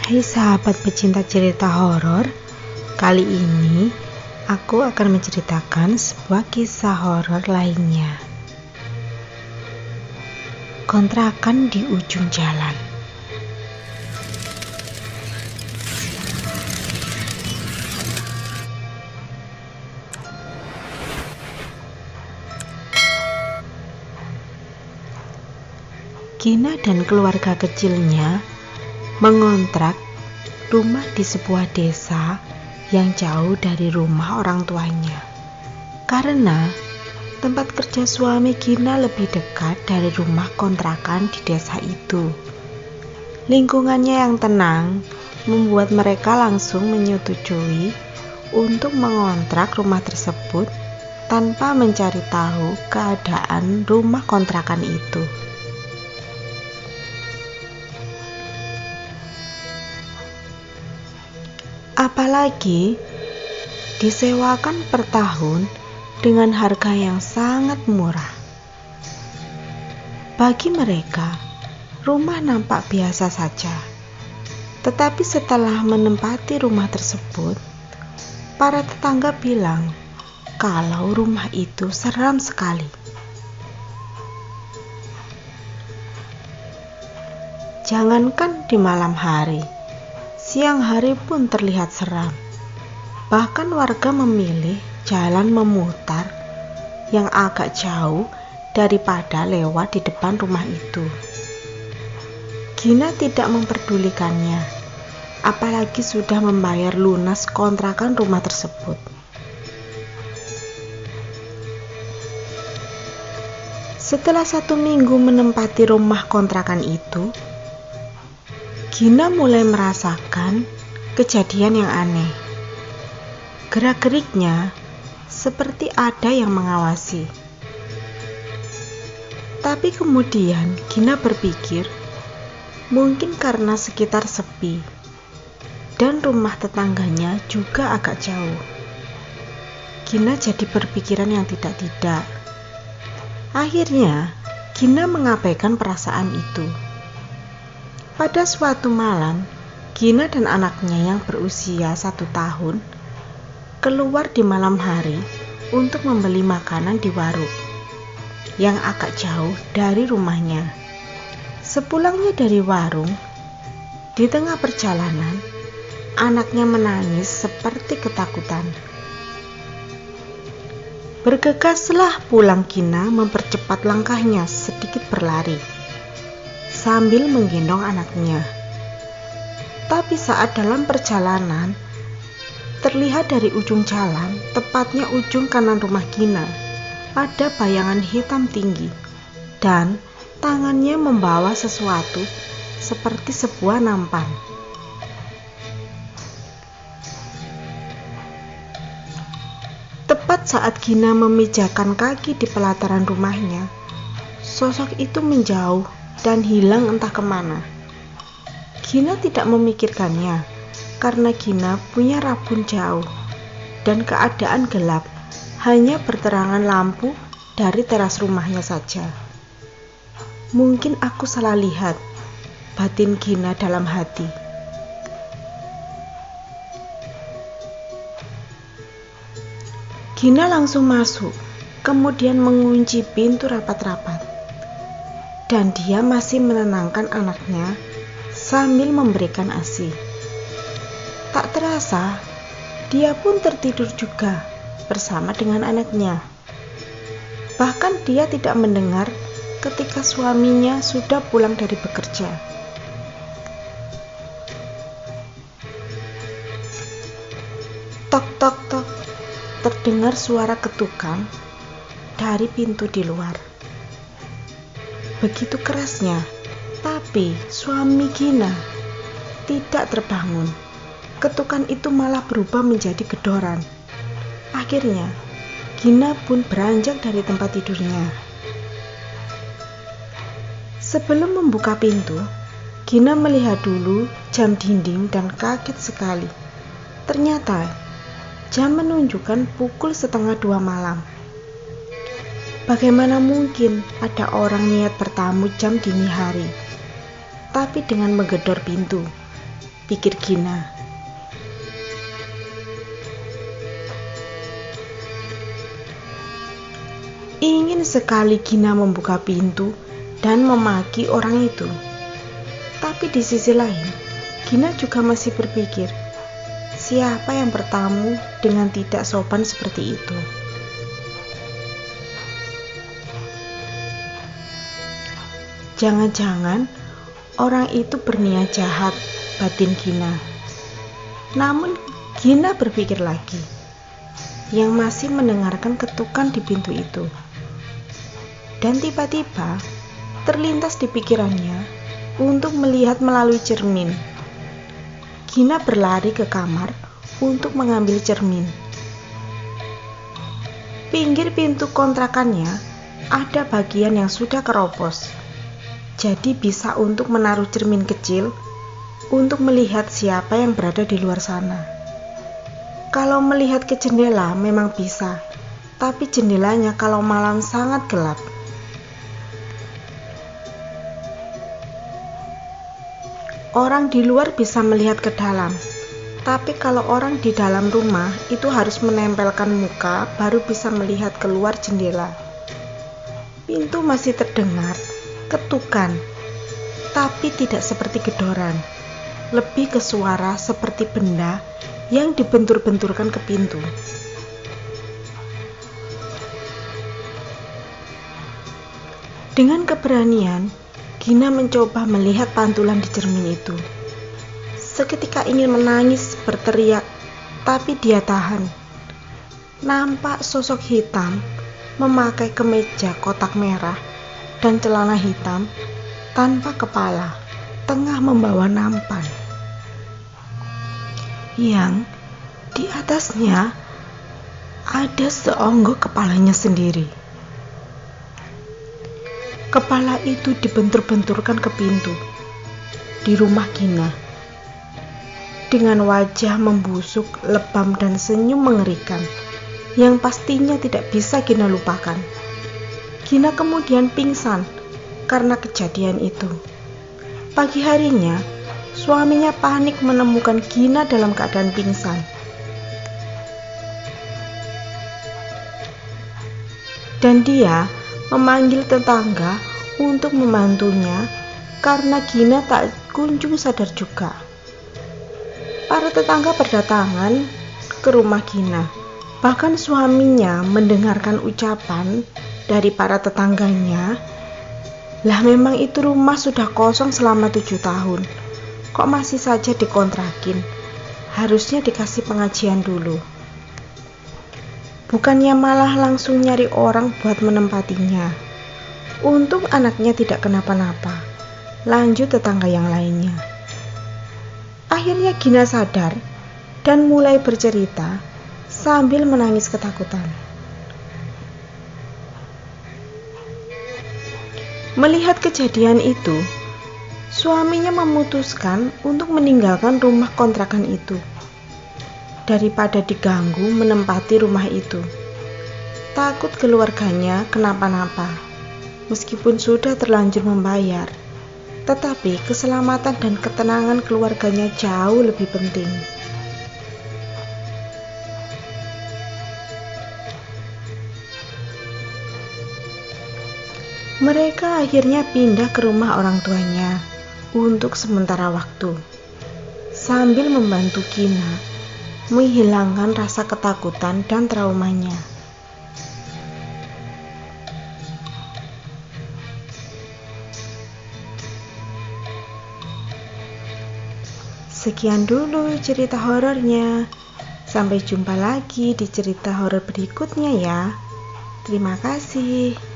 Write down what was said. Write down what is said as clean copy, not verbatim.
Hai sahabat pecinta cerita horor, kali ini aku akan menceritakan sebuah kisah horor lainnya. Kontrakan di ujung jalan. Gina dan keluarga kecilnya mengontrak rumah di sebuah desa yang jauh dari rumah orang tuanya. Karena tempat kerja suami Gina lebih dekat dari rumah kontrakan di desa itu. Lingkungannya yang tenang membuat mereka langsung menyetujui untuk mengontrak rumah tersebut tanpa mencari tahu keadaan rumah kontrakan itu. Apalagi disewakan per tahun dengan harga yang sangat murah. Bagi mereka, rumah nampak biasa saja. Tetapi setelah menempati rumah tersebut, para tetangga bilang kalau rumah itu seram sekali. Jangankan di malam hari, siang hari pun terlihat seram. Bahkan warga memilih jalan memutar yang agak jauh daripada lewat di depan rumah itu. Gina tidak memperdulikannya, apalagi sudah membayar lunas kontrakan rumah tersebut. Setelah 1 minggu menempati rumah kontrakan itu, Gina mulai merasakan kejadian yang aneh. Gerak-geriknya seperti ada yang mengawasi. Tapi kemudian Gina berpikir, mungkin karena sekitar sepi dan rumah tetangganya juga agak jauh. Gina jadi berpikiran yang tidak-tidak. Akhirnya Gina mengabaikan perasaan itu. Pada suatu malam, Gina dan anaknya yang berusia 1 tahun keluar di malam hari untuk membeli makanan di warung yang agak jauh dari rumahnya. Sepulangnya dari warung, di tengah perjalanan, anaknya menangis seperti ketakutan. Bergegaslah pulang Gina mempercepat langkahnya sedikit berlari sambil menggendong anaknya. Tapi saat dalam perjalanan, terlihat dari ujung jalan, tepatnya ujung kanan rumah Gina, ada bayangan hitam tinggi dan tangannya membawa sesuatu seperti sebuah nampan. Tepat saat Gina memijakan kaki di pelataran rumahnya, sosok itu menjauh dan hilang entah kemana. Gina tidak memikirkannya karena Gina punya rabun jauh dan keadaan gelap, hanya berterangan lampu dari teras rumahnya saja. Mungkin aku salah lihat, batin Gina dalam hati. Gina langsung masuk, kemudian mengunci pintu rapat-rapat. Dan dia masih menenangkan anaknya sambil memberikan ASI. Tak terasa, dia pun tertidur juga bersama dengan anaknya. Bahkan dia tidak mendengar ketika suaminya sudah pulang dari bekerja. Tok tok tok, terdengar suara ketukan dari pintu di luar. Begitu kerasnya, tapi suami Gina tidak terbangun. Ketukan itu malah berubah menjadi gedoran. Akhirnya, Gina pun beranjak dari tempat tidurnya. Sebelum membuka pintu, Gina melihat dulu jam dinding dan kaget sekali. Ternyata, jam menunjukkan pukul 1:30 malam. Bagaimana mungkin ada orang niat bertamu jam dini hari, tapi dengan menggedor pintu? pikir Gina. Ingin sekali Gina membuka pintu dan memaki orang itu. Tapi di sisi lain, Gina juga masih berpikir, siapa yang bertamu dengan tidak sopan seperti itu? Jangan-jangan orang itu berniat jahat, batin Gina. Namun Gina berpikir lagi, yang masih mendengarkan ketukan di pintu itu. Dan tiba-tiba terlintas di pikirannya untuk melihat melalui cermin. Gina berlari ke kamar untuk mengambil cermin. Pinggir pintu kontrakannya ada bagian yang sudah keropos. Jadi bisa untuk menaruh cermin kecil untuk melihat siapa yang berada di luar sana. Kalau melihat ke jendela memang bisa, tapi jendelanya kalau malam sangat gelap. Orang di luar bisa melihat ke dalam, tapi kalau orang di dalam rumah itu harus menempelkan muka baru bisa melihat keluar jendela. Pintu masih terdengar ketukan, tapi tidak seperti gedoran, lebih ke suara seperti benda yang dibentur-benturkan ke pintu. Dengan keberanian, Gina mencoba melihat pantulan di cermin itu. Seketika ingin menangis, berteriak, tapi dia tahan. Nampak sosok hitam memakai kemeja kotak merah dan celana hitam tanpa kepala, tengah membawa nampan. Yang di atasnya ada seonggok kepalanya sendiri. Kepala itu dibentur-benturkan ke pintu di rumah Gina. Dengan wajah membusuk, lebam dan senyum mengerikan yang pastinya tidak bisa Gina lupakan. Gina kemudian pingsan karena kejadian itu. Pagi harinya, suaminya panik menemukan Gina dalam keadaan pingsan. Dan dia memanggil tetangga untuk membantunya karena Gina tak kunjung sadar juga. Para tetangga berdatangan ke rumah Gina. Bahkan suaminya mendengarkan ucapan dari para tetangganya, "Lah memang itu rumah sudah kosong selama 7 tahun. Kok masih saja dikontrakin? Harusnya dikasih pengajian dulu. Bukannya malah langsung nyari orang buat menempatinya. Untung anaknya tidak kenapa-napa," lanjut tetangga yang lainnya. Akhirnya Gina sadar dan mulai bercerita sambil menangis ketakutan. Melihat kejadian itu, suaminya memutuskan untuk meninggalkan rumah kontrakan itu daripada diganggu menempati rumah itu. Takut keluarganya kenapa-napa. Meskipun sudah terlanjur membayar, tetapi keselamatan dan ketenangan keluarganya jauh lebih penting. Mereka akhirnya pindah ke rumah orang tuanya untuk sementara waktu, sambil membantu Gina menghilangkan rasa ketakutan dan traumanya. Sekian dulu cerita horornya. Sampai jumpa lagi di cerita horor berikutnya ya. Terima kasih.